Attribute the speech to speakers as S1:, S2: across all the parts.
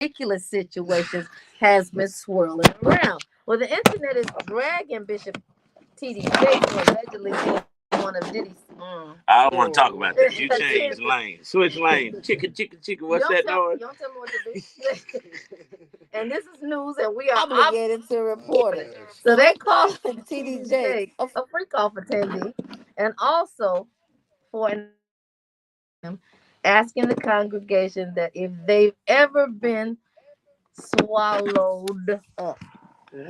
S1: ridiculous situations has been swirling around. Well, the internet is dragging Bishop T.D. Jakes for allegedly being one of Diddy's.
S2: I don't want to talk about that. You changed
S1: Attendant.
S2: lane. Switch lane. Chicken, chicken, chicken.
S1: You
S2: What's
S1: don't
S2: that
S1: tell,
S2: noise?
S1: you don't tell me what to do. And this is news, and we are
S3: Obligated to report it.
S1: so they call
S3: TD
S1: TD
S3: Jakes.
S1: Jakes a freak off attendee, and also for an him asking the congregation that if they've ever been swallowed up.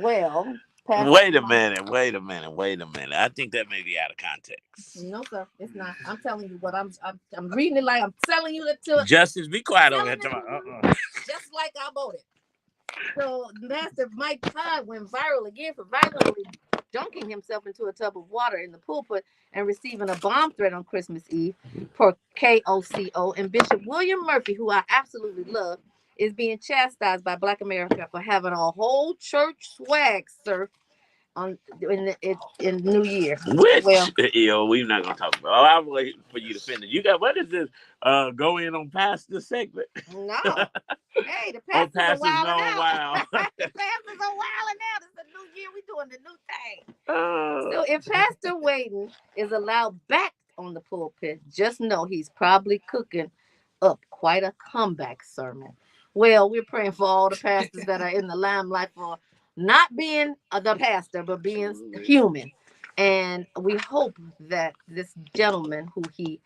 S1: Well, Pastor
S2: Wait a
S1: Mike.
S2: minute. Wait a minute. Wait a minute. I think that may be out of context.
S1: No, sir, it's not. I'm telling you what I'm reading it like I'm telling you it to
S2: Justice, be quiet over
S1: telling
S2: here.
S1: it
S2: Uh-uh.
S1: just like I wrote it. So Master Mike Todd went viral again for violently dunking himself into a tub of water in the pulpit and receiving a bomb threat on Christmas Eve per KOCO. And Bishop William Murphy, who I absolutely love, is being chastised by Black America for having a whole church swag surf on in New Year.
S2: Which,
S1: Well,
S2: we're not going to talk about. Oh, I'm waiting for you to finish. You got, what is this? Go in on pastor segment?
S1: no. Hey, the
S2: Oh,
S1: pastors are
S2: pastors
S1: wilding
S2: going
S1: out.
S2: wild.
S1: The pastors are wilding out. It's the new year. We doing the new thing.
S2: Oh.
S1: So if Pastor Wayden is allowed back on the pulpit, just know he's probably cooking up quite a comeback sermon. Well, we're praying for all the pastors that are in the limelight for not being the pastor, but being human. And we hope that this gentleman who he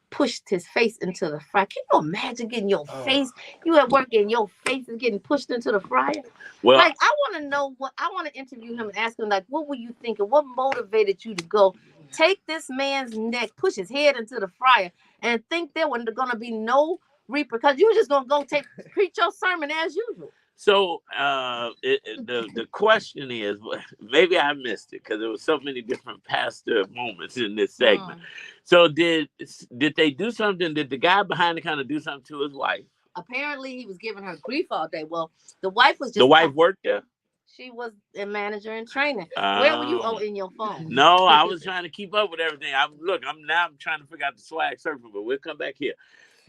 S1: pushed his face into the fryer. Can you imagine getting your face? You at work and your face is getting pushed into the fryer.
S2: Well,
S1: Like I want to know what I want to interview him and ask him like, what were you thinking? What motivated you to go take this man's neck, push his head into the fryer, and think there was going to be no repercussions? You were just going to go preach your sermon as usual.
S2: so the question is, maybe I missed it because there was so many different pastor moments in this segment. So did they do something? Did the guy behind the counter do something to his wife?
S1: Apparently, he was giving her grief all day. Well, the wife was just
S2: The wife worked there.
S1: She was a manager in training. Where were you in your phone?
S2: No, I was trying to keep up with everything. I'm trying to figure out the swag surfing, but we'll come back here.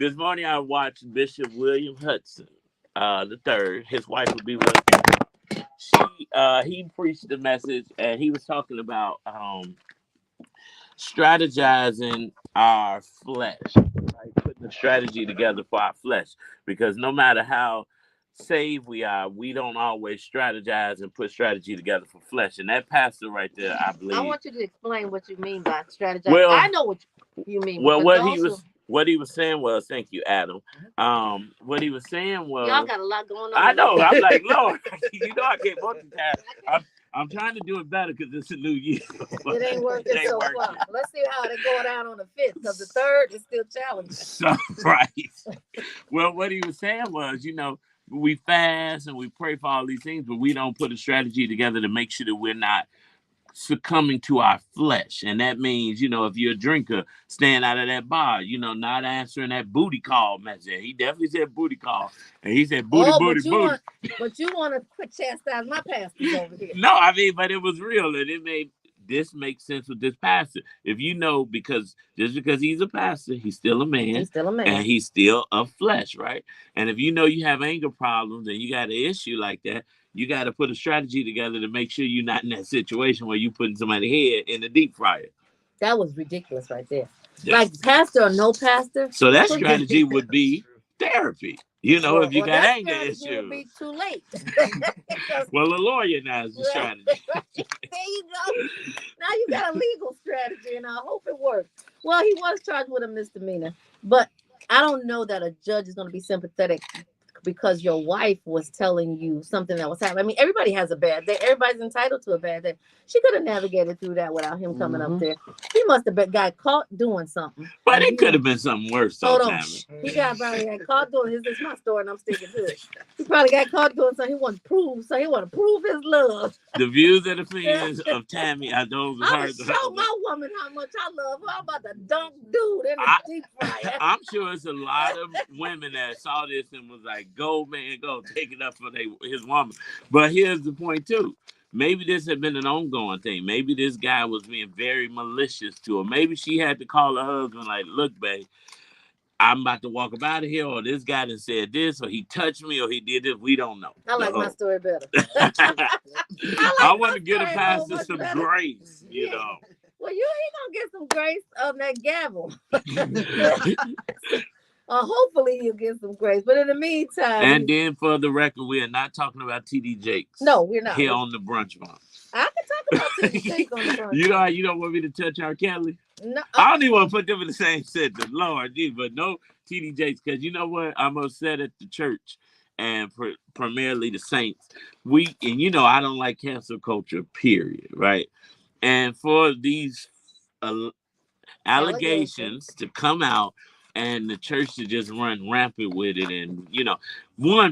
S2: This morning I watched Bishop William Hudson, the third. His wife would be with him. He preached the message, and he was talking about strategizing our flesh, right? Putting a strategy together for our flesh, because no matter how saved we are, we don't always strategize and put strategy together for flesh. And that pastor right there, I believe.
S1: I want you to explain what you mean by strategize.
S2: Well,
S1: I know what you mean.
S2: Well, what he was saying was, thank you, Adam. What he was saying was,
S1: y'all got a lot going on.
S2: I know. I'm like, Lord, I can't multitask. I'm trying to do it better because it's a new year.
S1: It ain't working so far. Let's see how they go down on the 5th, because the 3rd is still challenging.
S2: So, right. Well, what he was saying was, we fast and we pray for all these things, but we don't put a strategy together to make sure that we're not succumbing to our flesh. And that means, if you're a drinker, staying out of that bar, not answering that booty call message. He definitely said booty call. And he said booty.
S1: But you want to quit chastise my pastors over here.
S2: No, but it was real. And this makes sense with this pastor. If because he's a pastor, he's still a man.
S1: He's still a man.
S2: And he's still of flesh, right? And if you have anger problems and you got an issue like that, you got to put a strategy together to make sure you're not in that situation where you're putting somebody's head in the deep fryer.
S1: That was ridiculous right there. Yeah. Like pastor or no pastor.
S2: So that strategy would be therapy. If you got anger issues.
S1: It would be too late.
S2: Well, a lawyer now is the strategy.
S1: There you go. Now you got a legal strategy, and I hope it works. Well, he was charged with a misdemeanor, but I don't know that a judge is going to be sympathetic because your wife was telling you something that was happening. I mean, everybody has a bad day. Everybody's entitled to a bad day. She could have navigated through that without him coming up there. He must have got caught doing something.
S2: But it could have been something worse.
S1: Hold on. He probably got caught doing this. Is my story, and I'm sticking to it. He probably got caught doing something he wanted to prove. So he want to prove his love.
S2: The views and opinions of Tammy are those of her.
S1: I'm show my woman how much I love her. I'm about to dunk dude in the deep fryer.
S2: I'm sure it's a lot of women that saw this and was like, "Go, man, go, take it up for his woman." But here's the point too. Maybe this had been an ongoing thing. Maybe this guy was being very malicious to her. Maybe she had to call her husband like, "Look, babe, I'm about to walk up out of here, or this guy done said this, or he touched me, or he did this. We don't know.
S1: I like my story better.
S2: I want to get a pastor some grace, you
S1: Yeah.
S2: know.
S1: Well, you ain't gonna get some grace on that gavel. Hopefully you'll get some grace. But in the meantime,
S2: and then for the record, we are not talking about TD Jakes.
S1: No, we're not.
S2: Here on the brunch bar.
S1: I can talk about TD Jakes on the brunch.
S2: You don't want me to touch R. Kelly?
S1: No.
S2: I don't even want to put them in the same sentence. Lord, but no TD Jakes, because you know what? I'm upset at the church and primarily the saints. I don't like cancel culture, period, right? And for these allegations to come out and the church to just run rampant with it, and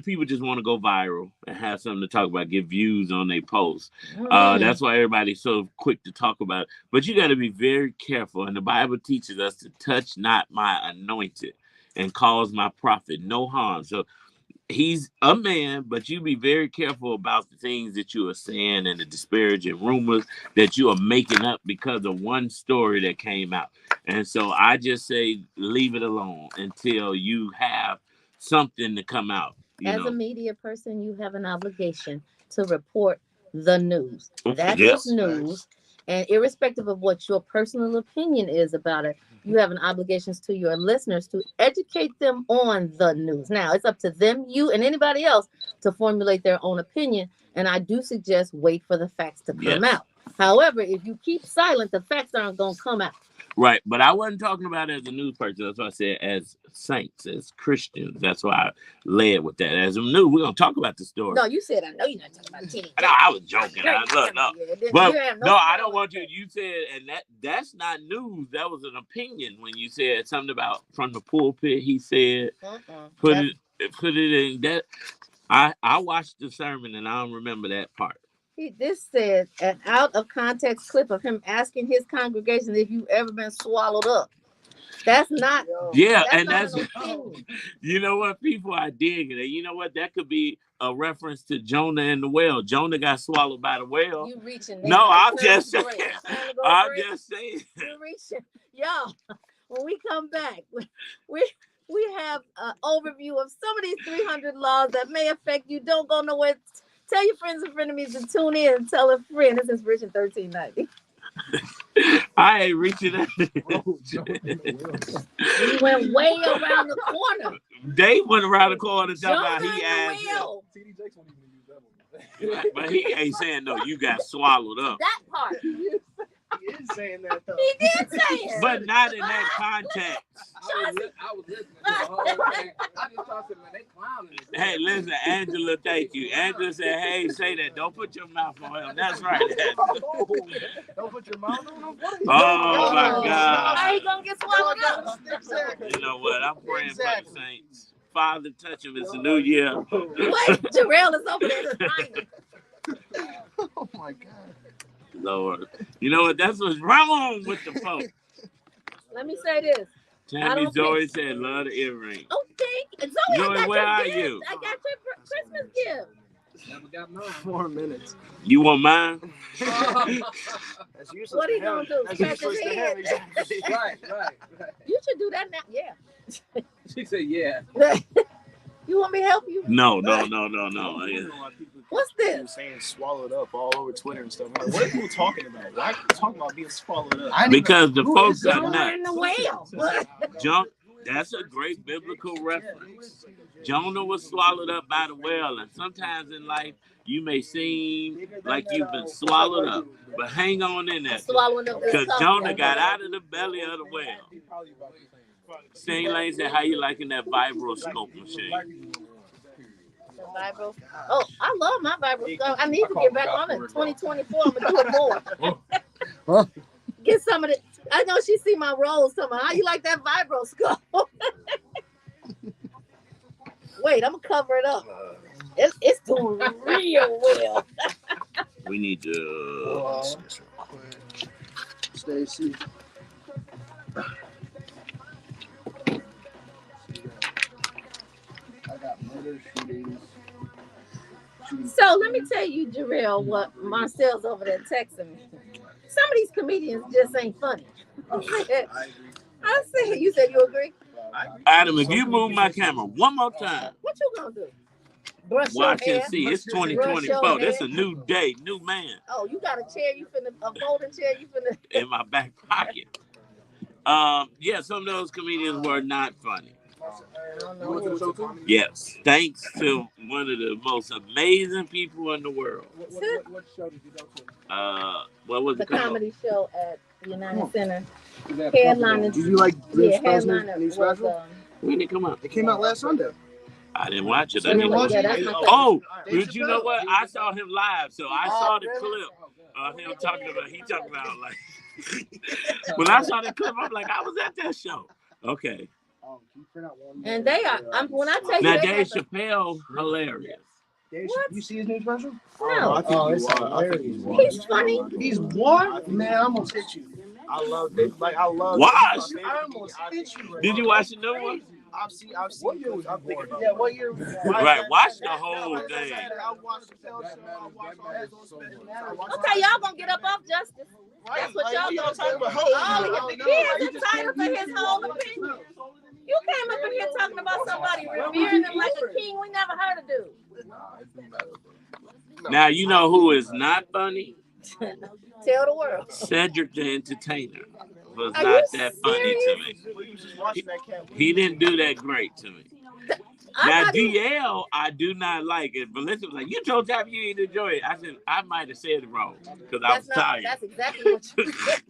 S2: people just want to go viral and have something to talk about, get views on their posts. That's why everybody's so quick to talk about it. But you got to be very careful, and the Bible teaches us to touch not my anointed and cause my prophet no harm. So he's a man, but you be very careful about the things that you are saying and the disparaging rumors that you are making up because of one story that came out. And so I just say, leave it alone until you have something to come out.
S1: As a media person, you have an obligation to report the news. That's just news. And irrespective of what your personal opinion is about it, you have an obligation to your listeners to educate them on the news. Now, it's up to them, you, and anybody else to formulate their own opinion. And I do suggest wait for the facts to come out. However, if you keep silent, the facts aren't going to come out.
S2: Right, but I wasn't talking about it as a news person. That's why I said as saints, as Christians. That's why I led with that. As a news, we're going to talk about the story.
S1: No, you said, I know you're not talking about TD.
S2: No, I was joking. I don't want you. You said, and that's not news. That was an opinion when you said something about from the pulpit. He said, put it in that. I watched the sermon and I don't remember that part.
S1: This said an out of context clip of him asking his congregation if you've ever been swallowed up. That's not.
S2: Yeah, that's you know what, people are digging it. You know what? That could be a reference to Jonah and the whale. Jonah got swallowed by the whale.
S1: You reaching?
S2: No, I'm just saying. I'm just saying.
S1: You're reaching, y'all. When we come back, we have an overview of some of these 300 laws that may affect you. Don't go nowhere. Tell your friends and frenemies to tune in and tell a friend. This is Rich in 1390.
S2: I ain't reaching that.
S1: We went way around the corner.
S2: They went around the corner talking about he asked. But he ain't saying no, you got swallowed up.
S1: That part.
S4: He is saying that though.
S1: He did say it.
S2: But not in that context.
S4: I was listening to the whole thing. I just thought that, man, they clowning.
S2: Hey, listen, Angela, thank you. Angela said, hey, say that. Don't put your mouth on him. That's right, Angela.
S4: Don't put your mouth on him?
S2: Oh, my God.
S1: How you going to get swallowed up?
S2: You know what? I'm praying for the saints. Father, touch him. It's a new year.
S1: Wait, Jarrell is over there crying.
S4: Oh, my God.
S2: Lord. You know what? That's what's wrong with the folks.
S1: Let me say this.
S2: Tammy Zoe said, love the earring.
S1: Oh, thank you. Zoe,
S2: where are you?
S1: I got your Christmas gift.
S4: Never got mine. 4 minutes.
S2: You want mine?
S4: That's useless.
S1: What are you going to do? Scratch his head?
S4: Exactly. Right.
S1: You should do that now. Yeah.
S4: She said, yeah.
S1: You want me to help you?
S2: No.
S1: What's this?
S5: People saying swallowed up all over Twitter and stuff. Like, what are people talking about? Why are you talking about being swallowed up?
S2: Because the folks are
S1: Jonah and the whale.
S2: That's a great biblical reference. Jonah was swallowed up by the whale, and sometimes in life you may seem like you've been swallowed up, but hang on in there, because Jonah got out of the belly of the whale. Sting Lane said, "How you liking that vibroscope machine?"
S1: Vibro. Oh, I love my vibroscope. I need to get back on it. 2024, I'm gonna do it more. Get some of it. I know she see my rolls. Somehow. How you like that vibroscope? Wait, I'm gonna cover it up. It's doing real well.
S2: We need to.
S4: Stacey. I got murder shootings.
S1: So let me tell you, Jarrell, what Marcel's over there texting me. Some of these comedians just ain't funny. I said, you said you agree?
S2: Adam, if you move my camera one more time,
S1: What you gonna do? Brush
S2: watch
S1: your
S2: and
S1: hair?
S2: see. It's
S1: Brush
S2: 2024.
S1: your
S2: This
S1: hair?
S2: a new day, new man
S1: Oh, you got a chair? You finna a folding chair? You finna?
S2: in my back pocket. Yeah, some of those comedians were not funny. Yes, thanks to one of the most amazing people in the world.
S4: What show did you go to?
S2: What was
S1: The
S2: it called?
S1: comedy show at the United Center.
S4: Is that
S1: Headliner.
S5: Did you like
S1: Yeah,
S5: Rich Fresno?
S1: headliner
S5: Any
S1: was
S5: special?
S2: When did it come out?
S5: It came out last Sunday.
S2: I didn't watch it.
S5: You didn't watch
S1: yeah,
S5: it?
S1: that's my
S2: Oh,
S5: Dave
S2: but you know
S5: Chappelle.
S2: what? I saw him live, so I saw the
S5: really?
S2: clip of him talking about. He talking about like. When I saw the clip, I'm like, I was at that show. Okay.
S1: And they are. When I tell you,
S2: Now
S1: they
S2: Dave
S1: got the,
S2: Chappelle, hilarious.
S1: What?
S5: You see his new special?
S1: No.
S5: I think it's hilarious.
S1: He's funny.
S5: He's what? Man, I almost hit you. I love Dave. Like I love.
S2: Watch.
S5: I almost hit you.
S2: Did you watch the new one?
S5: I've seen. I'm thinking. Yeah, what year?
S2: Right, watch the whole thing.
S5: I watched the show. I watched all his old specials.
S1: Okay, y'all gonna get up off justice. That's what y'all gonna do. Oh, he is entitled to his whole opinion. You came up in here talking about somebody revering them like a king we never heard of do.
S2: Now you know who is not funny?
S1: Tell the world.
S2: Cedric the Entertainer was
S1: Are
S2: not
S1: you
S2: that funny to me. He didn't do that great to me. Now DL, I do not like it. But listen, like you told Tab you didn't enjoy it. I said I might have said it wrong because I was tired.
S1: That's exactly what you said.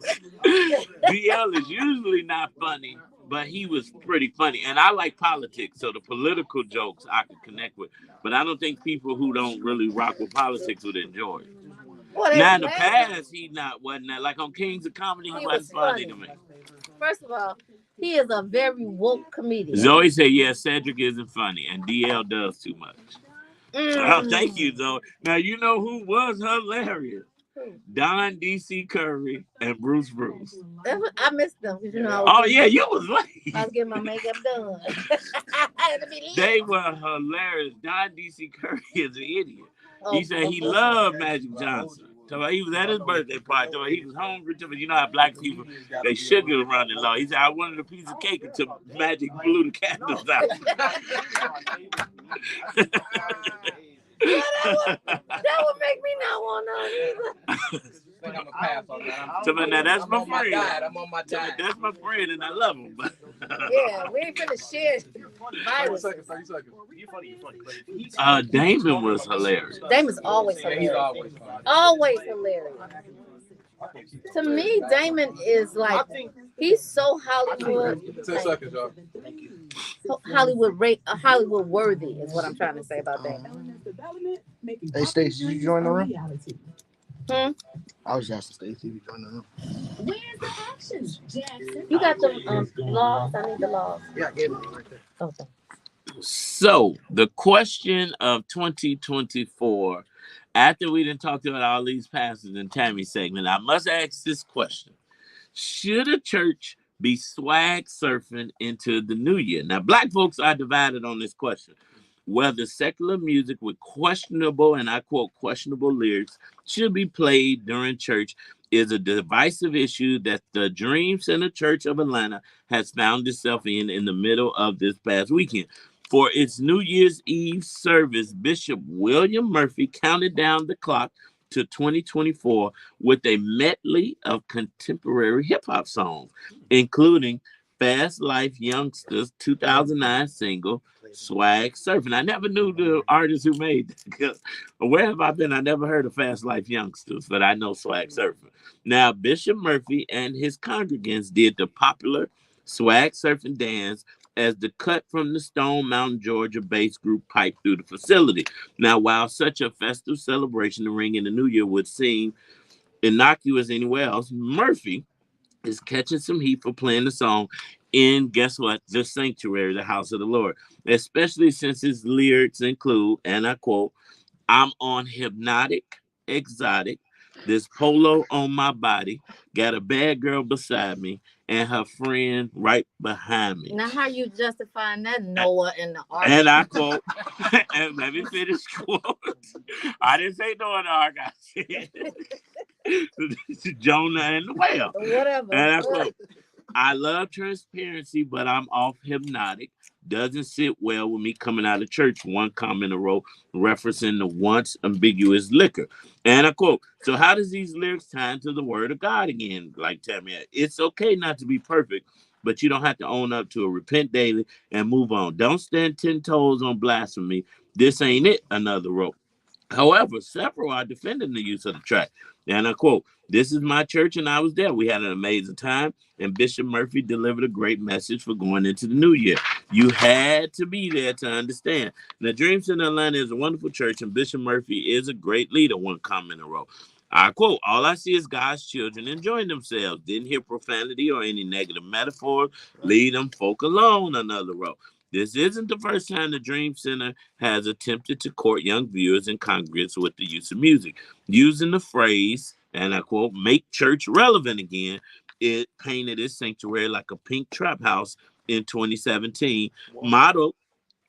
S2: DL is usually not funny, but he was pretty funny. And I like politics, so the political jokes I could connect with. But I don't think people who don't really rock with politics would enjoy it.
S1: Well,
S2: Now in the past, wasn't that like on Kings of Comedy, he wasn't funny to me.
S1: First of all, he is a very woke comedian.
S2: Zoe said, yeah, Cedric isn't funny, and DL does too much. Oh, thank you, Zoe. Now, you know who was hilarious? Don D.C. Curry and Bruce.
S1: I missed them. You know,
S2: Oh, yeah, you was late.
S1: I was getting my makeup done.
S2: They were hilarious. Don D.C. Curry is an idiot. He said he loved Magic Johnson. So he was at his birthday party. So he was hungry. You know how black people, they sugar running low. He said, I wanted a piece of cake until Magic blew the candles out.
S1: That would make me not want none either.
S4: I'm gonna pass on that.
S2: So now that's my friend.
S4: I'm on my diet.
S2: That's my friend, and I love him.
S1: Yeah, we ain't finna share virus.
S4: 30 seconds.
S5: You're funny.
S2: Damon was hilarious.
S1: Damon's always
S4: He's
S1: hilarious.
S4: always fine.
S1: Always hilarious. To me, Damon is like, he's so Hollywood.
S4: 10 seconds, y'all.
S1: Hollywood worthy is what I'm trying to say about Damon.
S5: Hey, Stacey, did you join the room?
S1: I
S5: was asking Stacey if you joined the room.
S3: Where's the action, Jackson?
S1: You got the laws? I need the laws.
S5: Yeah, I gave it right there.
S1: Okay.
S2: So the question of 2024, after we didn't talk about all these pastors in Tammy's segment, I must ask this question. Should a church be swag surfing into the new year? Now, black folks are divided on this question. Whether secular music with questionable, and I quote, questionable lyrics should be played during church is a divisive issue that the Dream Center Church of Atlanta has found itself in the middle of this past weekend. For its New Year's Eve service, Bishop William Murphy counted down the clock to 2024 with a medley of contemporary hip-hop songs, including Fast Life Youngsters' 2009 single, Swag Surfing. I never knew the artist who made that. Where have I been? I never heard of Fast Life Youngsters, but I know Swag Surfing. Now, Bishop Murphy and his congregants did the popular Swag Surfing dance as the cut from the Stone Mountain, Georgia-based group piped through the facility. Now, while such a festive celebration to ring in the new year would seem innocuous anywhere else, Murphy is catching some heat for playing the song in, guess what, the sanctuary, the house of the Lord, especially since his lyrics include, and I quote, I'm on hypnotic, exotic, this polo on my body, got a bad girl beside me, and her friend right behind me.
S1: Now, how you justifying that, Noah, in the ark?
S2: And I quote, and let me finish quote. I didn't say Noah in the ark. I said Jonah and the whale.
S1: Whatever.
S2: And I quote, I love transparency, but I'm off hypnotic. Doesn't sit well with me coming out of church. One comment a row referencing the once ambiguous liquor. And I quote, so how does these lyrics tie into the word of God again? Like Tammy, it's okay not to be perfect, but you don't have to own up to it. Repent daily and move on. Don't stand 10 toes on blasphemy. This ain't it, another row. However, several are defending the use of the track. And I quote, this is my church and I was there. We had an amazing time, and Bishop Murphy delivered a great message for going into the new year. You had to be there to understand. Now, Dream Center Atlanta is a wonderful church, and Bishop Murphy is a great leader, one comment in a row. I quote, all I see is God's children enjoying themselves. Didn't hear profanity or any negative metaphors. Leave them folk alone, another row. This isn't the first time the Dream Center has attempted to court young viewers and congregants with the use of music. Using the phrase, and I quote, make church relevant again, it painted its sanctuary like a pink trap house in 2017, modeled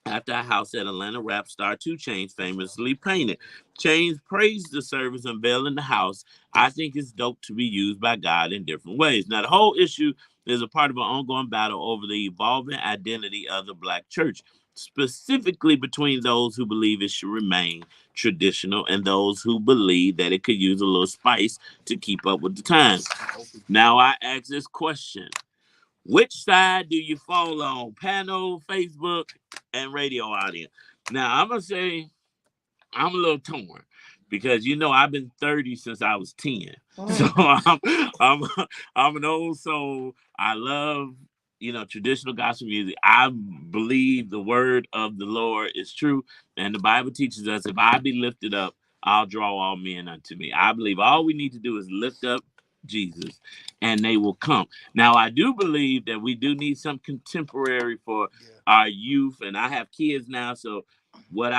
S2: after a house that Atlanta rap star 2 Chainz famously painted. Chainz praised the service unveiling the house. I think it's dope to be used by God in different ways. Now, the whole issue is a part of an ongoing battle over the evolving identity of the Black church, specifically between those who believe it should remain traditional and those who believe that it could use a little spice to keep up with the times. Now, I ask this question. Which side do you fall on? Panel, Facebook, and radio audience. Now, I'm going to say I'm a little torn because, I've been 30 since I was 10. So I'm, I'm an old soul. I love, traditional gospel music. I believe the word of the Lord is true. And the Bible teaches us if I be lifted up, I'll draw all men unto me. I believe all we need to do is lift up Jesus and they will come. Now, I do believe that we do need some contemporary for our youth. And I have kids now, so what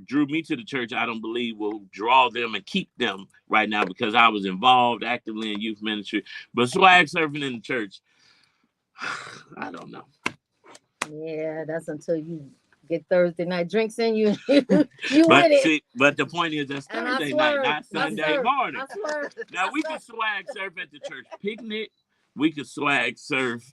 S2: drew me to the church, I don't believe will draw them and keep them right now because I was involved actively in youth ministry. But swag surfing in the church, I don't know.
S1: Yeah, that's until you get Thursday night drinks in you. You with it.
S2: But the point is that's
S1: And
S2: Thursday night, not Sunday morning.
S1: I
S2: Now we can swag surf at the church picnic. We could swag surf,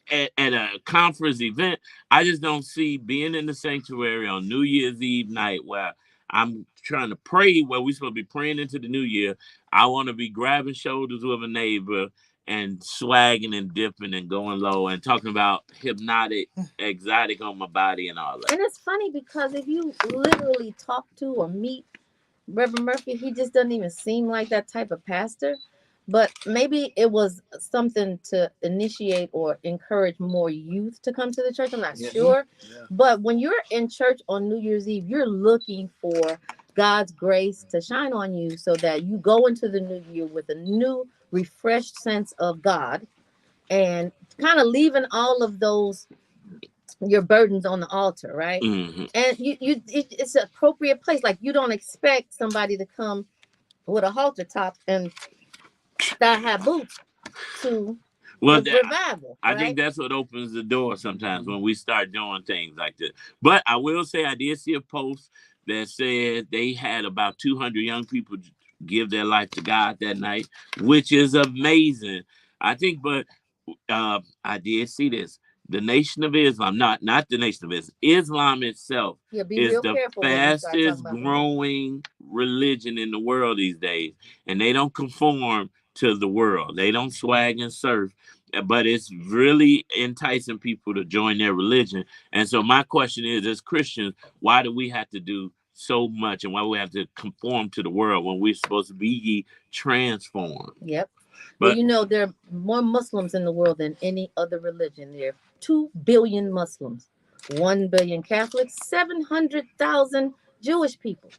S2: at a conference event. I just don't see being in the sanctuary on New Year's Eve night where I'm trying to pray where we're supposed to be praying into the new year. I want to be grabbing shoulders with a neighbor and swagging and dipping and going low and talking about hypnotic, exotic on my body and all that.
S1: And it's funny because if you literally talk to or meet Reverend Murphy, he just doesn't even seem like that type of pastor. But maybe it was something to initiate or encourage more youth to come to the church. I'm not sure. Yeah. But when you're in church on New Year's Eve, you're looking for God's grace to shine on you so that you go into the new year with a new, refreshed sense of God and kind of leaving all of those your burdens on the altar, right? Mm-hmm. And it's an appropriate place. Like you don't expect somebody to come with a halter top and that have boots to revival.
S2: I think that's what opens the door sometimes when we start doing things like this. But I will say I did see a post that said they had about 200 young people give their life to God that night, which is amazing. I think, but I did see this. The Nation of Islam, not the Nation of Islam, Islam itself is the fastest growing religion in the world these days. And they don't conform to the world. They don't swag and surf, but it's really enticing people to join their religion. And so my question is, as Christians, why do we have to do so much and why we have to conform to the world when we're supposed to be transformed?
S1: Yep. But there are more Muslims in the world than any other religion. There are 2 billion Muslims, 1 billion Catholics, 700,000 Jewish people.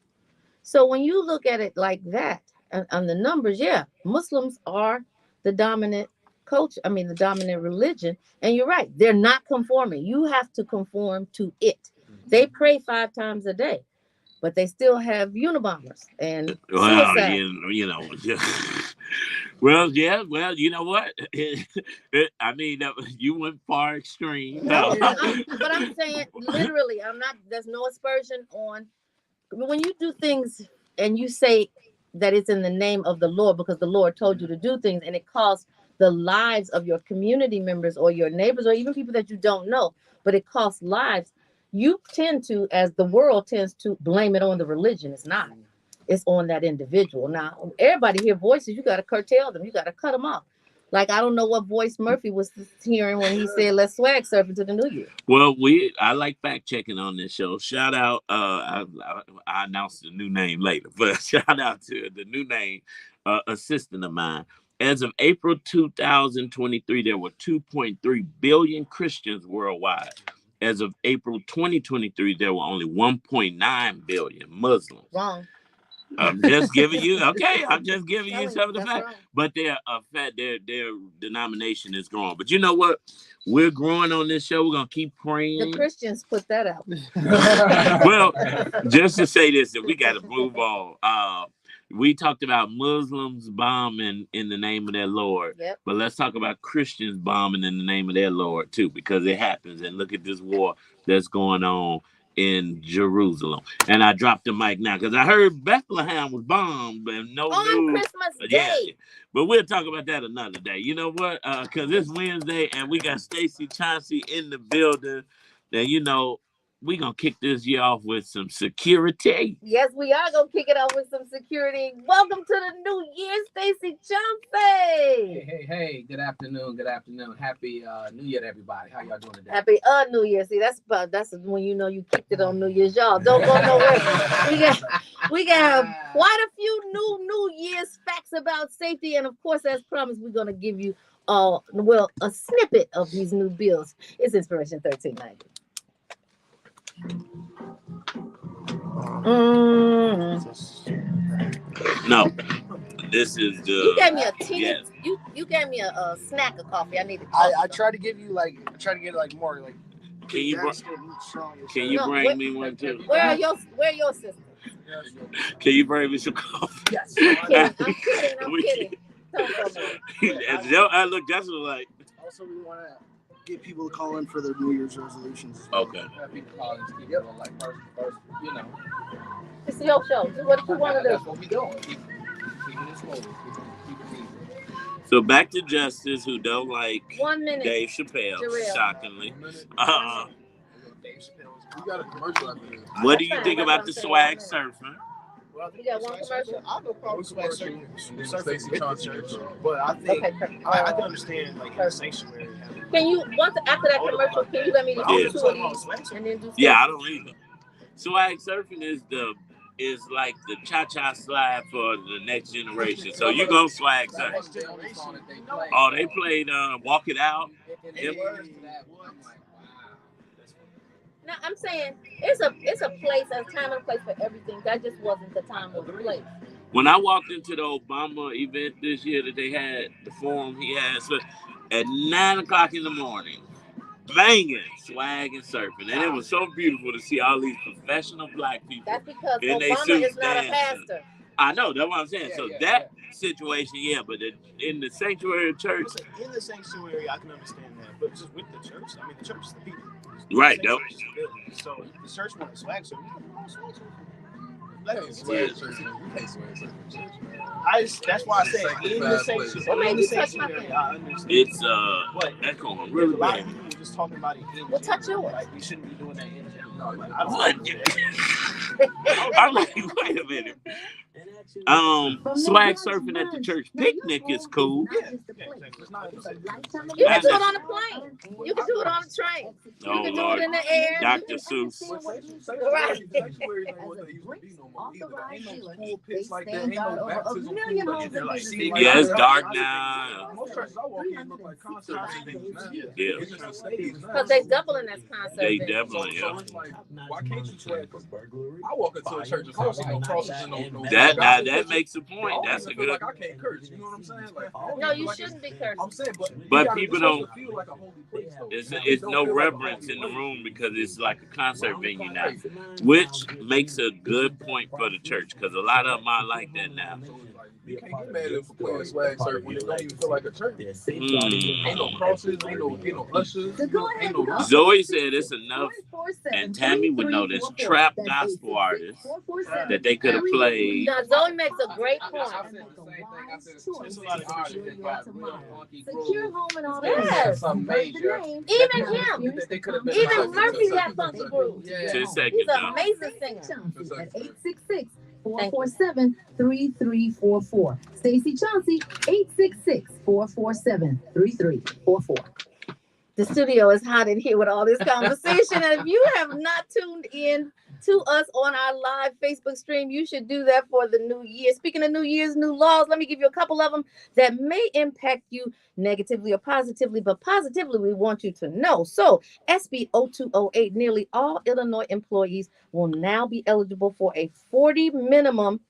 S1: So when you look at it like that, on the numbers, Muslims are the dominant culture. I mean, the dominant religion. And you're right. They're not conforming. You have to conform to it. They pray 5 times a day, but they still have Unabombers and suicide.
S2: Well, you know what? I mean, you went far extreme. No.
S1: But I'm saying, literally, there's no aspersion on, when you do things and you say that it's in the name of the Lord because the Lord told you to do things and it costs the lives of your community members or your neighbors or even people that you don't know, but it costs lives, you tend to, as the world tends to, blame it on the religion. It's not. It's on that individual. Now, everybody hear voices. You got to curtail them. You got to cut them off. Like, I don't know what voice Murphy was hearing when he said, let's swag surf into the new year.
S2: Well, I like fact checking on this show. Shout out, I announced the new name later, but shout out to the new name, assistant of mine. As of April 2023, there were 2.3 billion Christians worldwide. As of April 2023, there were only 1.9 billion Muslims.
S1: Wrong.
S2: I'm just giving you, okay, I'm just giving you some of the
S1: That's
S2: facts.
S1: wrong.
S2: But their denomination is growing. But you know what? We're growing on this show. We're going to keep praying.
S1: The Christians put that out.
S2: Well, just to say this, that we got to move on. We talked about Muslims bombing in the name of their Lord.
S1: Yep.
S2: But let's talk about Christians bombing in the name of their Lord, too, because it happens. And look at this war that's going on in Jerusalem. And I dropped the mic now because I heard Bethlehem was bombed and no
S1: On
S2: news.
S1: Christmas Day.
S2: Yeah. But we'll talk about that another day. You know what? Because it's Wednesday and we got Stacey Chauncey in the building. And you know, we're going to kick this year off with some security.
S1: Yes, we are going to kick it off with some security. Welcome to the new year, Stacey Chauncey.
S4: Hey. Good afternoon. Happy New Year to everybody. How y'all doing today?
S1: Happy New Year. See, that's when you know you kicked it on New Year's. Y'all don't go nowhere. We got quite a few New Year's facts about safety. And of course, as promised, we're going to give you a snippet of these new bills. It's Inspiration 1390.
S2: No, this is the.
S1: You gave me a tea.
S2: Yes.
S1: You gave me a snack of coffee. I needed.
S5: I tried to give you more like.
S2: Can you
S1: No,
S2: bring me one too?
S1: Where are your sisters?
S2: Can you bring me some coffee?
S5: Yes.
S1: I'm kidding. Don't go there.
S2: Look, that's what like.
S5: Also, we want to get people to call in for their New Year's resolutions.
S2: Okay.
S4: People calling, like first, you know.
S1: It's your show. Do what you want to do.
S4: That's what we doing. Keep it moving. Keep it moving.
S2: So back to Justice, who don't like
S1: 1 minute.
S2: Dave Chappelle,
S1: Jarrell.
S2: shockingly.
S4: Dave Chappelle. You got a commercial after this.
S2: What do you think about the swag surfing?
S1: You got one commercial?
S5: I know probably swag surfing,
S4: Stacey Chauncey.
S5: but I think
S1: Okay, perfect.
S5: I can understand like in the sanctuary.
S1: Can you after that commercial? Can you let me do
S2: Yeah.
S1: 2 of these and then do?
S2: Yeah, I don't either. Swag surfing is like the cha-cha slide for the next generation. So you go swag surf. Oh, they played Walk It Out. Yep.
S1: No, I'm saying it's a place, a time and a place for everything. That just wasn't the time or the place.
S2: When I walked into the Obama event this year that they had, the forum he had, so at 9 o'clock in the morning, banging, swag and surfing. And it was so beautiful to see all these professional black people.
S1: That's because
S2: in they
S1: Obama
S2: suits
S1: is not
S2: dancing.
S1: a pastor.
S2: I know, that's what I'm saying. So that situation, yeah, but in the sanctuary church.
S5: Listen, in the sanctuary, I can understand that, but just with the church, I mean, the church is the people.
S2: Right,
S5: The sanctuary is the building. So the church wants swag, so we want swag. That's why I say in the sanctuary, I understand.
S2: It's
S5: But
S2: that's going
S5: there's
S2: really
S5: a lot
S2: bad.
S5: of people just talking about it in
S1: Well, touch
S5: general.
S1: yours.
S5: Like we shouldn't be doing that in general. Like,
S2: What? I'm like, wait a minute. Swag surfing at the church picnic is cool.
S1: You can do it on a plane. You can do it on a train.
S2: Oh,
S1: You can do
S2: Lord.
S1: it in the air.
S2: Dr. Seuss.
S1: Right.
S2: Yeah, it's dark now.
S4: Most churches I walk in look like concert venues.
S2: Yeah.
S1: Because they doubling as concert.
S2: They
S1: venues.
S2: definitely,
S4: So
S2: yeah.
S4: it's like, why can't you swag? I walk into a church and I don't see no crosses and no
S2: That makes a point. That's a
S4: feel
S2: good.
S4: like I can't curse. You know what I'm saying? Like, I don't
S1: No,
S4: even
S1: you
S4: feel like
S1: shouldn't be cursing.
S4: I'm saying,
S2: But
S4: it's
S2: people
S4: supposed
S2: don't-
S4: to feel like a holy place, though.
S2: It's
S4: It don't
S2: no
S4: feel like a
S2: reverence
S4: holy
S2: in the
S4: place.
S2: room because it's like a concert venue now, which makes a good point for the church because a lot of them are like that now.
S4: So it's like, you can't get mad at for playing swag surf when it don't even feel like a church.
S2: Hmm.
S4: Ain't no crosses, ain't no ushers, ain't no.
S2: Zoe said it's enough, and Tammy would know this, trap gospel artists that they could have played
S1: Now, Zoe Oh, he makes a great
S4: I
S1: point.
S4: said the same thing. I said it's
S5: There's a lot of
S4: hard
S5: different
S4: to
S5: shit.
S4: got real funky
S3: Secure
S4: grooves.
S3: home and all
S4: Yes.
S1: Yes.
S4: Some major.
S1: Even him.
S4: They could have been
S1: Even
S4: about
S1: Murphy
S4: to-
S1: got funky grooves.
S4: Yeah.
S2: 10 seconds.
S1: He's an
S2: Now.
S1: amazing singer.
S3: Chauncey at 866-447-3344. Stacey Chauncey, 866-447-3344.
S1: The studio is hot in here with all this conversation. And if you have not tuned in to us on our live Facebook stream, you should do that for the new year. Speaking of New Year's new laws, let me give you a couple of them that may impact you negatively or positively, but positively we want you to know. So SB 0208, nearly all Illinois employees will now be eligible for a minimum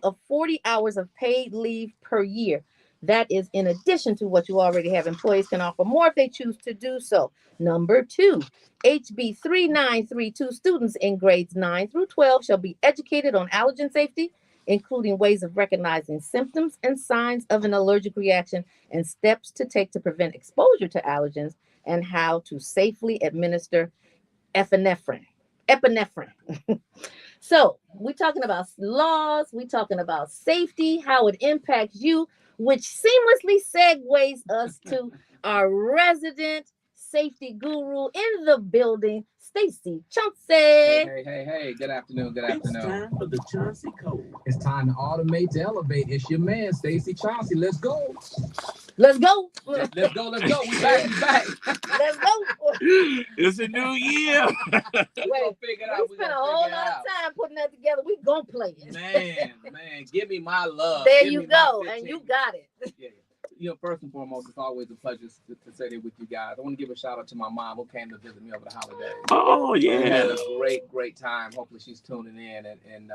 S1: of 40 hours of paid leave per year. That is in addition to what you already have. Employees can offer more if they choose to do so. Number 2, HB 3932, students in grades 9 through 12 shall be educated on allergen safety, including ways of recognizing symptoms and signs of an allergic reaction and steps to take to prevent exposure to allergens, and how to safely administer epinephrine. So we're talking about laws, we're talking about safety, how it impacts you, which seamlessly segues us to our resident safety guru in the building, Stacey Chauncey.
S4: Hey. Good afternoon. Good
S2: It's
S4: afternoon.
S2: time for the Chauncey Code.
S4: It's time to automate to elevate. It's your man, Stacey Chauncey. Let's go.
S1: Let's go.
S4: Let's go. We back.
S1: Let's go.
S2: It's a new year.
S1: Wait, we spent a whole lot of time putting that together. We gonna play it.
S4: Man, give me my love.
S1: There
S4: Give
S1: you
S4: me
S1: go,
S4: my
S1: and you
S4: 15.
S1: got it.
S4: Yeah. First and foremost, it's always a pleasure to sit here with you guys. I want to give a shout out to my mom who came to visit me over the holidays.
S2: Oh,
S4: We had
S2: yeah.
S4: a great time. Hopefully she's tuning in, and
S1: Hey,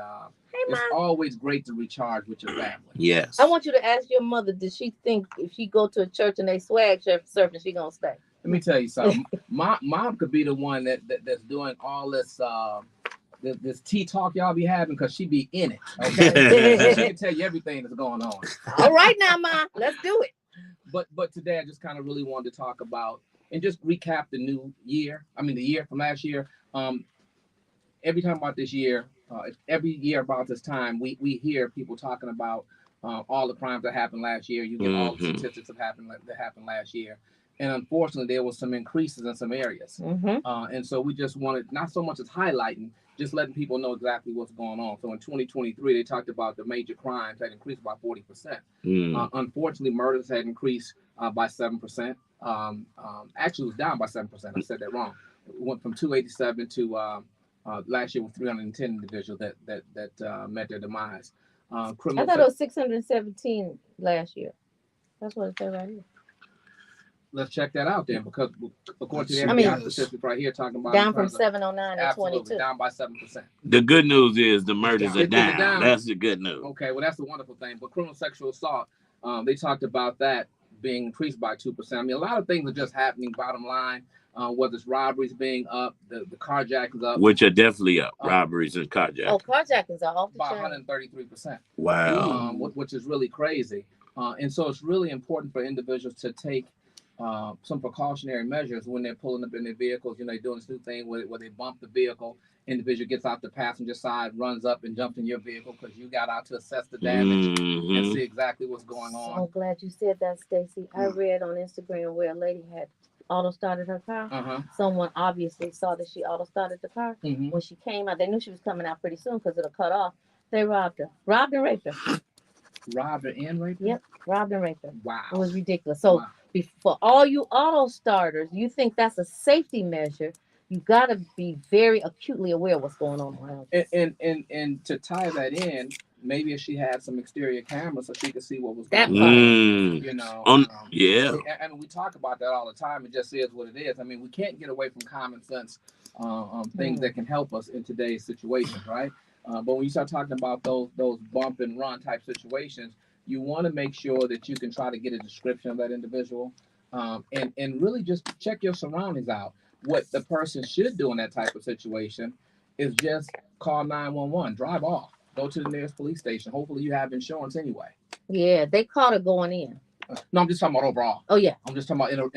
S4: it's
S1: Mom.
S4: always great to recharge with your family.
S2: Yes.
S1: I want you to ask your mother, did she think if she go to a church and they swag surfing, she gonna stay?
S4: Let me tell you something. Mom could be the one that's doing all this this tea talk y'all be having because she be in it. Okay, she can tell you everything that's going on.
S1: All right now, Ma, let's do it.
S4: But today I just kind of really wanted to talk about and just recap the new year. I mean the year from last year. Every time about this year, every year about this time, we hear people talking about all the crimes that happened last year. You get all the statistics that happened last year. And unfortunately, there was some increases in some areas. And so we just wanted, not so much as highlighting, just letting people know exactly what's going on. So in 2023, they talked about the major crimes had increased by 40%. Unfortunately, murders had increased by 7%. Actually, it was down by 7%. I said that wrong. It went from 287 to last year with 310 individuals that met their demise.
S1: I thought it was 617 last year. That's what it said right here.
S4: Let's check that out then, because according to the
S1: I mean,
S4: FBI statistics right here, talking about
S1: down from 709 to
S4: absolutely
S1: 22.
S4: down by 7%.
S2: The good news is the murders are
S4: It's
S2: down.
S4: down.
S2: That's the good news.
S4: Okay, well that's the wonderful thing. But criminal sexual assault, they talked about that being increased by 2%. I mean, a lot of things are just happening. Bottom line, whether it's robberies being up, the carjackings up,
S2: Which are definitely up. Robberies and carjacking.
S1: Oh, carjackings are off the
S4: by
S1: chain.
S4: 133%.
S2: Wow.
S4: Which is really crazy. And so it's really important for individuals to take some precautionary measures when they're pulling up in their vehicles. You know, they're doing this new thing where they bump the vehicle. Individual gets out the passenger side, runs up and jumps in your vehicle because you got out to assess the damage and see exactly what's going on.
S1: So glad you said that, Stacey. I read on Instagram where a lady had auto started her car. Someone obviously saw that she auto started the car. When she came out, they knew she was coming out pretty soon because it'll cut off. They robbed and raped her.
S4: Robbed her and raped her?
S1: Yep, robbed and raped her.
S4: Wow.
S1: It was ridiculous. So for all you auto starters, you think that's a safety measure, you got to be very acutely aware of what's going on around you.
S4: And to tie that in, maybe if she had some exterior cameras so she could see what was
S1: That
S4: going
S1: part.
S4: on. You know,
S2: yeah.
S4: And we talk about that all the time. It just is what it is. I mean, we can't get away from common sense things that can help us in today's situation, right? But when you start talking about those bump and run type situations, you want to make sure that you can try to get a description of that individual, and really just check your surroundings out. What the person should do in that type of situation is just call 911, drive off, go to the nearest police station. Hopefully you have insurance anyway.
S1: Yeah, they caught her going in.
S4: No, I'm just talking about overall.
S1: Oh yeah.
S4: I'm just talking about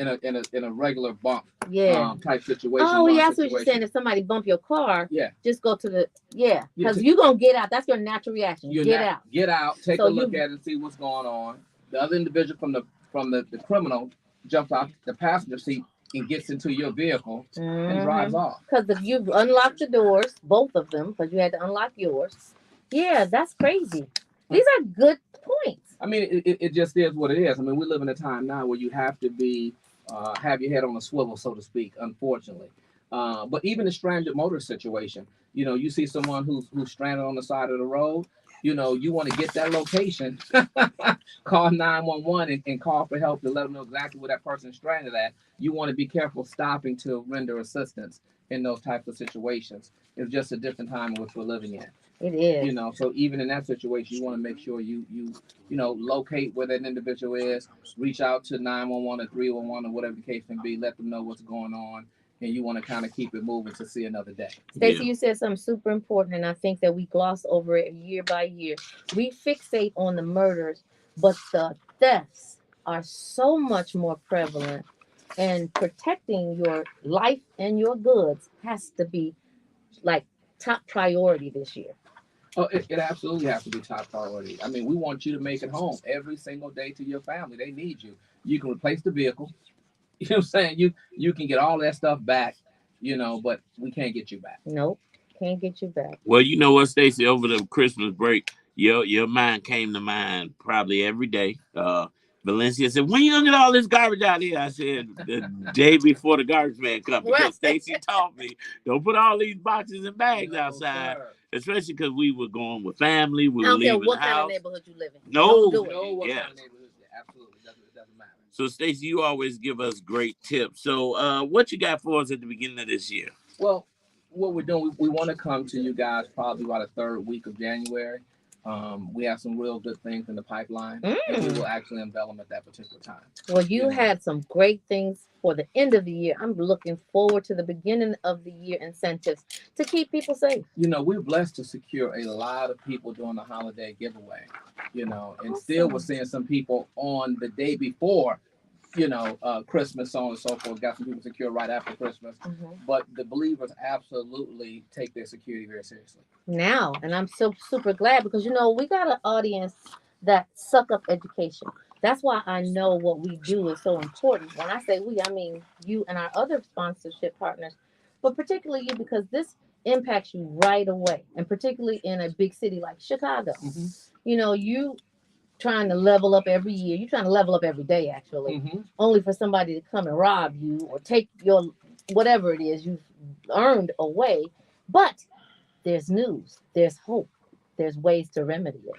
S4: in a regular bump
S1: Yeah.
S4: type situation.
S1: Oh, yeah, that's what
S4: situation.
S1: you're saying. If somebody bump your car,
S4: Yeah.
S1: just go to the
S4: Yeah,
S1: because you're gonna get out. That's your natural reaction. Get out.
S4: Get out. Take
S1: So
S4: a look at it and see what's going on. The other individual from the criminal jumps out the passenger seat and gets into your vehicle and drives off.
S1: Because if you've unlocked the doors, both of them, because you had to unlock yours. Yeah, that's crazy. These are good points.
S4: I mean, it just is what it is. I mean, we live in a time now where you have to be have your head on a swivel, so to speak. Unfortunately, but even the stranded motor situation, you know, you see someone who's stranded on the side of the road. You know, you want to get that location, call 911 and call for help to let them know exactly where that person's stranded at. You want to be careful stopping to render assistance in those types of situations. It's just a different time in which we're living in.
S1: It is.
S4: You know, so even in that situation, you want to make sure you locate where that individual is, reach out to 911 or 311 or whatever the case may be, let them know what's going on, and you want to kind of keep it moving to see another day.
S1: Stacey, you said something super important, and I think that we gloss over it year by year. We fixate on the murders, but the thefts are so much more prevalent, and protecting your life and your goods has to be like top priority this year.
S4: Oh, it absolutely has to be top priority. I mean, we want you to make it home every single day to your family. They need you. You can replace the vehicle. You know what I'm saying? You can get all that stuff back, you know, but we can't get you back.
S1: Nope, can't get you back.
S2: Well, you know what, Stacey, over the Christmas break, your mind came to mind probably every day. Valencia said, "When you gonna get all this garbage out here?" I said, "The day before the garbage man comes." Because Stacey taught me, don't put all these boxes and bags outside. Sir. Especially because we were going with family. We were leaving the house. I don't care what kind of
S1: neighborhood you live in.
S2: No,
S1: do it.
S4: What kind of neighborhood? Absolutely, it doesn't matter.
S2: So, Stacey, you always give us great tips. So, what you got for us at the beginning of this year?
S4: Well, what we're doing, we want to come to you guys probably by the third week of January. We have some real good things in the pipeline, and we will actually unveil them at that particular time.
S1: Well, you had some great things for the end of the year. I'm looking forward to the beginning of the year incentives to keep people safe.
S4: You know, we're blessed to secure a lot of people during the holiday giveaway, you know, and still we're seeing some people on the day before, you know, Christmas, so on and so forth. Got some people secure right after Christmas. But the believers absolutely take their security very seriously.
S1: Now, and I'm so super glad because, you know, we got an audience that suck up education. That's why I know what we do is so important. When I say we, I mean you and our other sponsorship partners, but particularly you because this impacts you right away, and particularly in a big city like Chicago. You know, you trying to level up every year. You're trying to level up every day, actually, only for somebody to come and rob you or take your whatever it is you've earned away. But there's news, there's hope, there's ways to remedy it.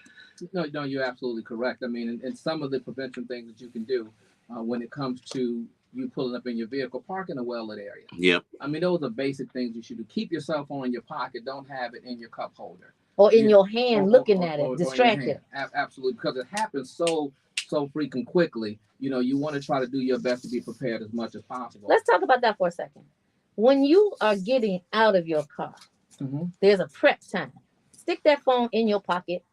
S4: No, you're absolutely correct. I mean, and some of the prevention things that you can do when it comes to you pulling up in your vehicle, park in a well-lit area.
S2: Yep.
S4: I mean, those are basic things you should do. Keep your cell phone in your pocket. Don't have it in your cup holder.
S1: Or in your hand, looking at it, distracted.
S4: Absolutely, because it happens so freaking quickly. You know, you want to try to do your best to be prepared as much as possible.
S1: Let's talk about that for a second. When you are getting out of your car, there's a prep time. Stick that phone in your pocket.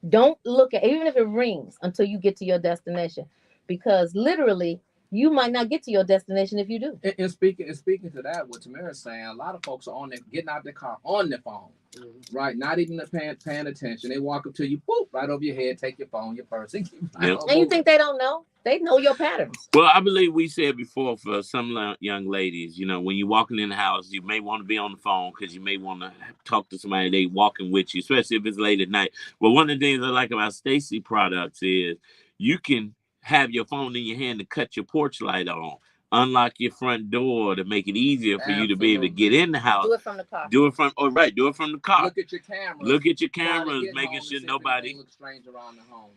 S1: Don't look at it, even if it rings, until you get to your destination, because literally you might not get to your destination if you do.
S4: And speaking to that, what Tamara's saying, a lot of folks are on there, getting out their car on their phone, right? Not even paying attention. They walk up to you, boop, right over your head, take your phone, your purse, and
S1: you think they don't know? They know your patterns.
S2: Well, I believe we said before for some young ladies, you know, when you're walking in the house, you may want to be on the phone because you may want to talk to somebody they walking with you, especially if it's late at night. But one of the things I like about Stacey products is you can have your phone in your hand to cut your porch light on, unlock your front door to make it easier for you to be able to get in the house.
S1: Do it from the car.
S2: Do it from the car.
S4: Look at your cameras.
S2: Look at your cameras, making sure nobody
S4: looks strange around the home.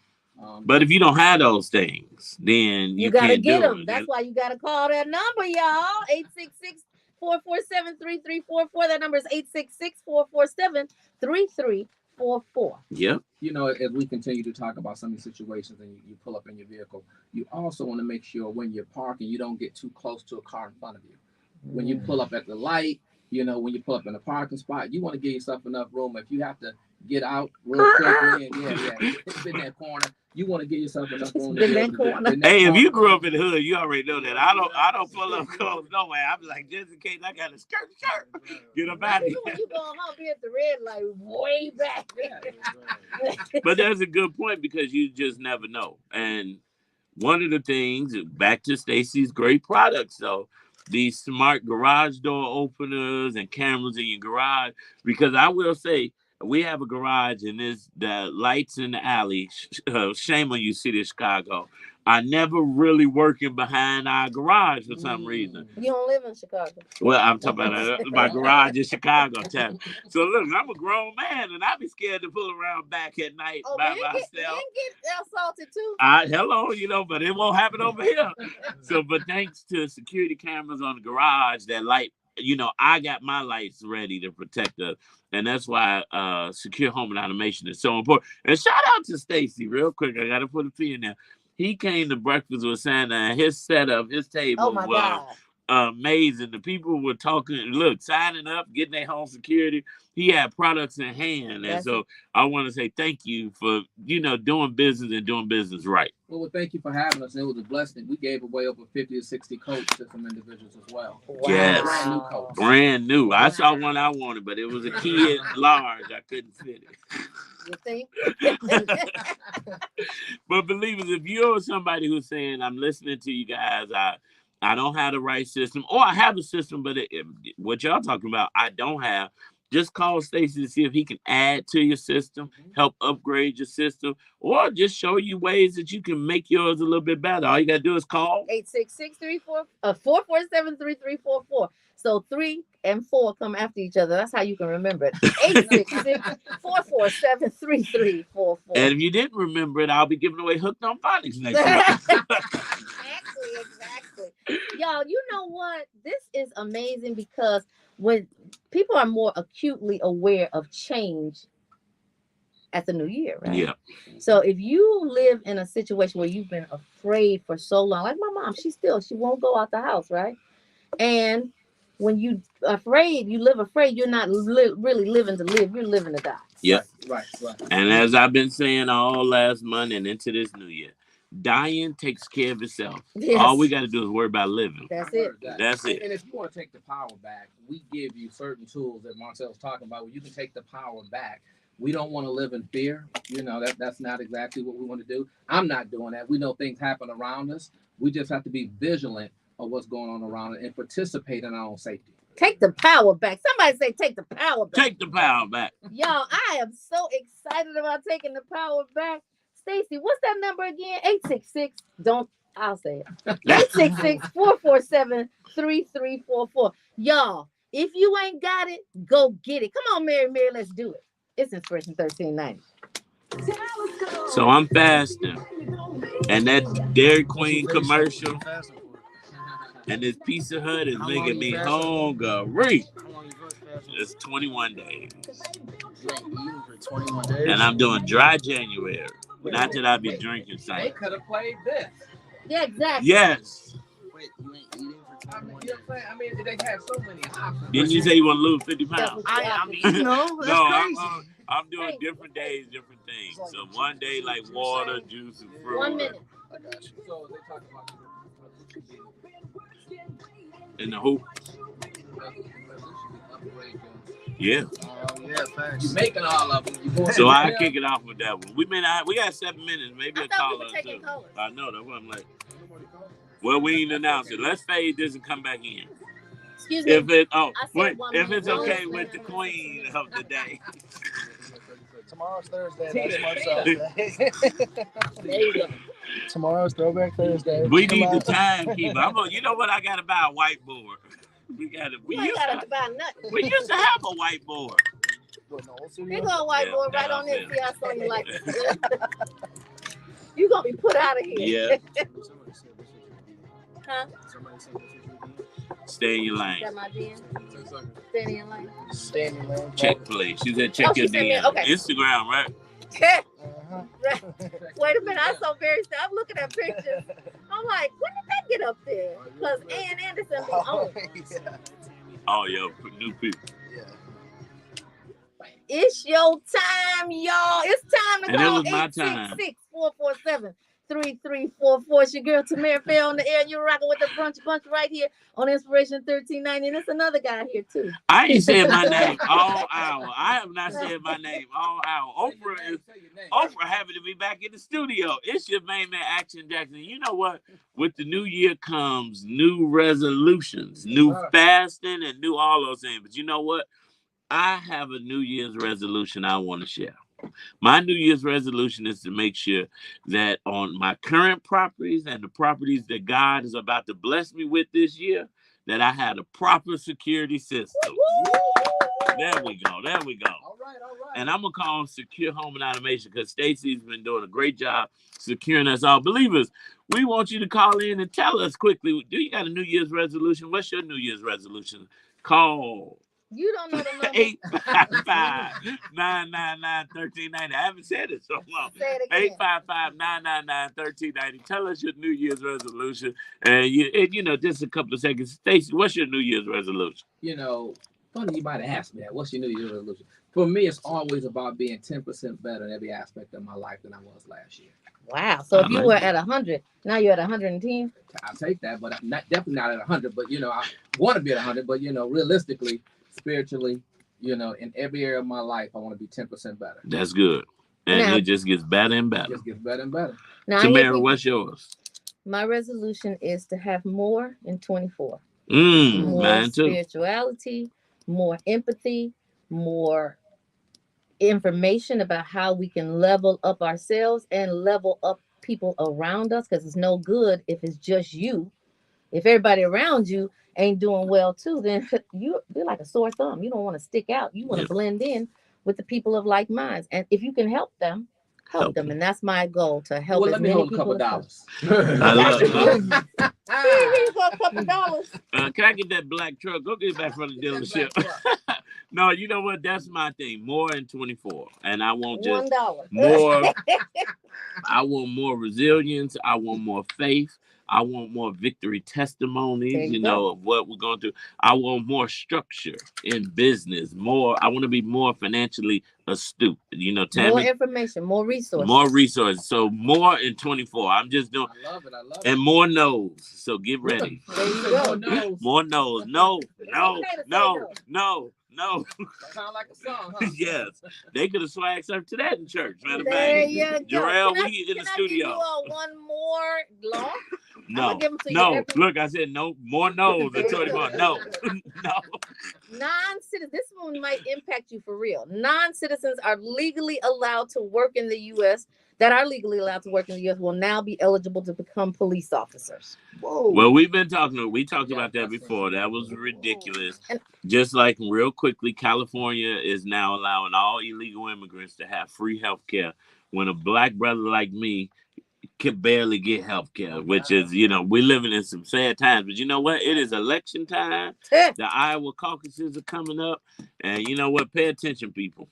S2: But if you don't have those things, then you
S1: gotta
S2: can't
S1: get
S2: do
S1: them.
S2: it.
S1: That's why you gotta call that number, y'all. 866-447-3344. That number is 866-447-3344.
S2: Yep.
S4: You know, as we continue to talk about some of these situations and you pull up in your vehicle, you also want to make sure when you're parking, you don't get too close to a car in front of you. When you pull up at the light, you know, when you pull up in a parking spot, you want to give yourself enough room. If you have to get out real quickly. And it's in that corner. You want to get yourself enough room to
S1: In that corner.
S2: Hey, if you grew up in the hood, you already know that. I don't pull up clothes no way. I'm like, just in case I got a skirt. Get up out of here.
S1: When you going home, be at the red light way back.
S2: But that's a good point because you just never know. And one of the things, back to Stacey's great products, though, these smart garage door openers and cameras in your garage. Because I will say, we have a garage and there's the lights in the alley. Shame on you, city of Chicago. Are never really working behind our garage for some reason.
S1: You don't live in Chicago.
S2: Well, I'm talking about my garage in Chicago, Tim. So look, I'm a grown man, and I be scared to pull around back at night by myself.
S1: Get assaulted too.
S2: Hello, but it won't happen over here. So, but thanks to security cameras on the garage that light, I got my lights ready to protect us. And that's why secure home and automation is so important. And shout out to Stacey, real quick. I got to put a P in there. He came to breakfast with Santa, and his setup, his table was amazing. The people were talking, signing up, getting their home security. He had products in hand. And so I want to say thank you for, doing business and doing business right.
S4: Well, thank you for having us. It was a blessing. We gave away over 50 to 60 coats to some individuals as well.
S2: Wow. Yes.
S4: Brand new coats.
S2: Brand new. I saw one I wanted, but it was a kid large. I couldn't fit it.
S1: You think?
S2: But believers, if you're somebody who's saying, I'm listening to you guys, I don't have the right system, or I have a system, but what y'all talking about, I don't have. Just call Stacey to see if he can add to your system, help upgrade your system, or just show you ways that you can make yours a little bit better. All you got to do is call
S1: 866-447-3344. So 3 and 4 come after each other. That's how you can remember it. 866-447-3344.
S2: And if you didn't remember it, I'll be giving away Hooked on Phonics next week.
S1: Exactly. Y'all, you know what? This is amazing because when people are more acutely aware of change at the new year, right?
S2: Yeah.
S1: So if you live in a situation where you've been afraid for so long, like my mom, she won't go out the house, right? And when you afraid, you live afraid, you're not really living to live, you're living to die.
S2: Yeah.
S4: Right.
S2: And as I've been saying all last month and into this new year, dying takes care of itself. Yes. All we got to do is worry about living.
S1: That's it.
S2: That's it.
S4: And if you want to take the power back, we give you certain tools that Marcel's talking about where you can take the power back. We don't want to live in fear. That's not exactly what we want to do. I'm not doing that. We know things happen around us. We just have to be vigilant of what's going on around us and participate in our own safety.
S1: Take the power back. Somebody say take the power back.
S2: Take the power back.
S1: Y'all, I am so excited about taking the power back. Stacey, what's that number again? 866. I'll say it. 866-447-3344. Y'all, if you ain't got it, go get it. Come on, Mary, let's do it. It's Inspiration 1390.
S2: So I'm fasting. And that Dairy Queen commercial and this Pizza Hut is making me hungry. It's 21 days. And I'm doing dry January. Not that I be drinking something.
S4: They could have played this.
S1: Yeah, exactly.
S2: Yes.
S5: Wait, you ain't eating for 21 days?
S4: I mean, they have so many options.
S2: Didn't you say you want to lose 50 pounds?
S5: I mean, that's crazy.
S2: I'm doing different days, different things. So one day like water, juice, and fruit.
S1: 1 minute.
S5: I got you.
S4: So they talk about
S2: In the hoop. Yeah.
S5: Oh, yeah, thanks.
S4: You're making all of them.
S2: So I kick it off with that one. We got 7 minutes, maybe a caller or two.
S1: Callers.
S2: I know that's what I'm like. Well, we ain't announced it. Let's fade this and come back in.
S1: Excuse me.
S2: If it's
S1: minute.
S2: okay with the queen of the day.
S5: Tomorrow's Thursday. That's Marcel's day.
S1: There you go.
S5: Tomorrow's Throwback Thursday.
S2: We need the timekeeper. You know what? I got to buy a whiteboard. We used to have a whiteboard.
S1: Big old whiteboard right on this. See, I saw you like this. You're going to be put out of here.
S2: Yeah.
S1: Huh?
S2: Stay in your lane.
S1: Is that my DM? Stay in your lane.
S5: Stay in your lane.
S2: Check, please. She said check your DM.
S1: Okay.
S2: Instagram, right?
S1: Right. Wait a minute. I'm so very sad. I'm looking at pictures. I'm like, when did that get up there? Because Ann Anderson be on.
S2: Oh, yo, new people.
S5: Yeah.
S1: It's your time, y'all. It's time to
S2: And it
S1: call
S2: was my time.
S1: 866-447-3344. It's your girl Tamara Fair on the air. You're rocking with the brunch bunch right here on Inspiration 1390. And it's another guy here too.
S2: I ain't said my name all hour. I have not said my name all hour. Oprah happy to be back in the studio. It's your main man, Action Jackson. You know what? With the new year comes new resolutions, new fasting, and new all those things. But you know what? I have a New Year's resolution I want to share. My New Year's resolution is to make sure that on my current properties and the properties that God is about to bless me with this year, that I had a proper security system. There we go. There we go.
S4: All right.
S2: And I'm going to call them Secure Home and Automation because Stacey's been doing a great job securing us all. Believers, we want you to call in and tell us quickly, do you got a New Year's resolution? What's your New Year's resolution? Call
S1: You don't know the number.
S2: 855-999-1390. I haven't said it so long.
S1: Say it again.
S2: 855-999-1390. Tell us your New Year's resolution. And you know, just a couple of seconds. Stacey, what's your New Year's resolution?
S4: You know, funny you might have asked me that. What's your New Year's resolution? For me, it's always about being 10% better in every aspect of my life than I was last year.
S1: Wow. So if you were at 100, now you're at 110.
S4: I'll take that, but I'm definitely not at 100. But you know, I want to be at 100. But you know, realistically, spiritually, you know, in every area of my life, I want to be 10% better.
S2: That's good. And
S1: now,
S2: it just gets better and better.
S4: It just gets better and better.
S1: Now,
S2: Tamara, what's yours?
S1: My resolution is to have more in 24.
S2: More
S1: mine too. Spirituality, more empathy, more information about how we can level up ourselves and level up people around us, because it's no good if it's just you. If everybody around you ain't doing well too, then you're like a sore thumb. You don't want to stick out. You want to blend in with the people of like minds. And if you can help them, help them. And that's my goal, to help.
S4: Well,
S1: as
S4: let me
S1: many
S4: hold a couple dollars.
S2: I love it.
S1: Here you go, a couple dollars.
S2: Can I get that black truck? Go get it back from the dealership. No, you know what? That's my thing. More in 24. And I want just
S1: $1.
S2: more. I want more resilience. I want more faith. I want more victory testimonies, you know, of what we're going through. I want more structure in business. I want to be more financially astute. You know, Tammy,
S1: more information, more resources.
S2: More resources. So more in 24. I'm just doing.
S4: I love it.
S2: And more no's. So get ready.
S1: There you go.
S2: More no's. No.
S4: Sound like a song, huh?
S2: Yes. They could have swag surfed to that in church. Matter of
S1: There
S2: fact,
S1: you go.
S2: Jarrell, we in the studio.
S1: Can I give you one more law?
S2: No. Look, I said no more no's in 24. No.
S1: Non-citizens, this one might impact you for real. Non-citizens are legally allowed to work in the U.S. will now be eligible to become police officers.
S4: Whoa.
S2: Well, we talked about that before. That was ridiculous. Just like real quickly, California is now allowing all illegal immigrants to have free health care when a black brother like me can barely get health care, which is, you know, we're living in some sad times. But you know what? It is election time. The Iowa caucuses are coming up. And you know what? Pay attention, people.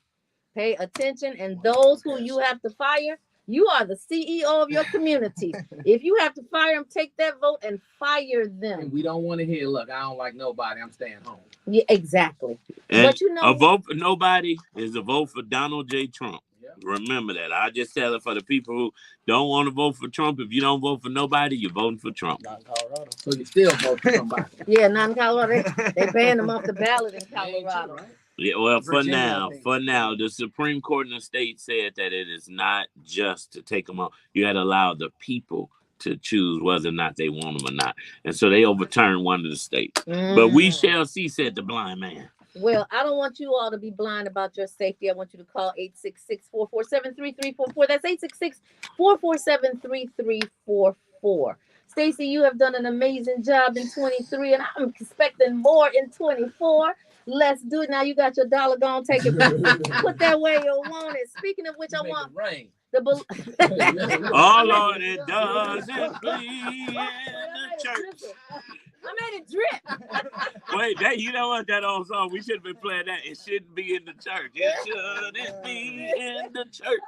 S1: Pay attention. And those who you have to fire, you are the CEO of your community. If you have to fire them, take that vote and fire them.
S4: And we don't want to hear, look, I don't like nobody, I'm staying home.
S1: Yeah, exactly.
S2: And
S1: but you know,
S2: a vote for nobody is a vote for Donald J. Trump. Remember that. I just tell it for the people who don't want to vote for Trump. If you don't vote for nobody, you're voting for Trump.
S4: Not in Colorado. So you still vote for somebody.
S1: Yeah, not in Colorado. They banned them off the ballot in Colorado.
S2: Yeah, well,
S5: Virginia,
S2: for now, the Supreme Court in the state said that it is not just to take them off. You had to allow the people to choose whether or not they want them or not. And so they overturned one of the states. But we shall see, said the blind man.
S1: Well, I don't want you all to be blind about your safety. I want you to call 866-447-3344. That's 866-447-3344. Stacey, you have done an amazing job in 23, and I'm expecting more in 24. Let's do it. Now you got your dollar, go on, take it back. Put that where you want it. Speaking of which, I want
S4: rain.
S2: Oh, Lord, it doesn't bleed in the church.
S1: I made it drip.
S2: Wait, you know what? That old song, we should have been playing that. It shouldn't be in the church. It shouldn't be in the church.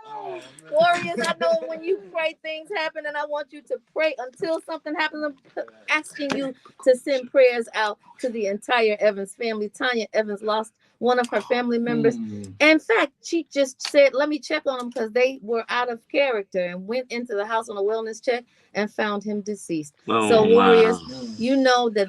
S1: Warriors, I know when you pray, things happen, and I want you to pray until something happens. I'm asking you to send prayers out to the entire Evans family. Tanya Evans lost one of her family members. In fact, she just said, let me check on them because they were out of character, and went into the house on a wellness check and found him deceased.
S2: Oh,
S1: So warriors,
S2: wow.
S1: you know that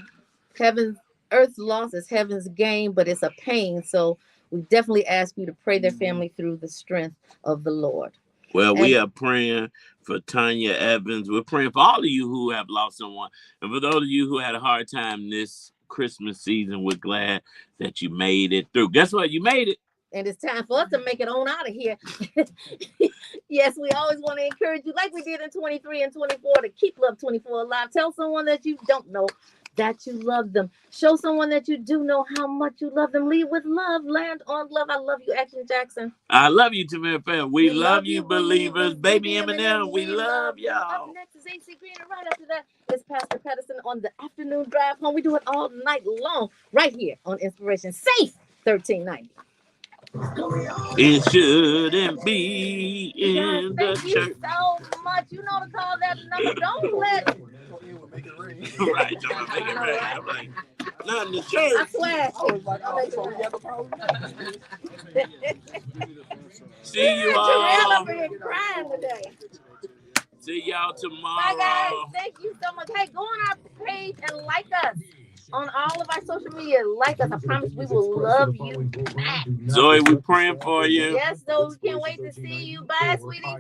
S1: heaven's earth's loss is heaven's gain, but it's a pain. So we definitely ask you to pray their family through the strength of the Lord.
S2: Well,
S1: And
S2: we are praying for Tanya Evans. We're praying for all of you who have lost someone. And for those of you who had a hard time this Christmas season, we're glad that you made it through. Guess what? You made it.
S1: and it's time for us to make it on out of here. Yes, we always want to encourage you, like we did in 23 and 24, to keep Love 24 alive. Tell someone that you don't know that you love them. Show someone that you do know how much you love them. Lead with love. Land on love. I love you, Action Jackson.
S2: I love you, Tamir Fan. We love you, believers. Baby Eminem, we love y'all.
S1: Up next is AC Green, and right after that is Pastor Patterson on the afternoon drive home. We do it all night long right here on Inspiration Safe 1390.
S2: It shouldn't be in the
S1: Thank you
S2: church.
S1: so much. You know to call that number. Don't let
S2: Right, don't make it rain. I'm like, not in the church.
S1: I swear.
S2: See you all.
S1: Crying today.
S2: See y'all tomorrow.
S1: Bye, guys. Thank you so much. Hey, go on our page and like us on all of our social media. Like us. I promise we will love you back.
S2: Zoe, we're praying for you.
S1: Yes, so we can't wait to see you. Bye, sweetie.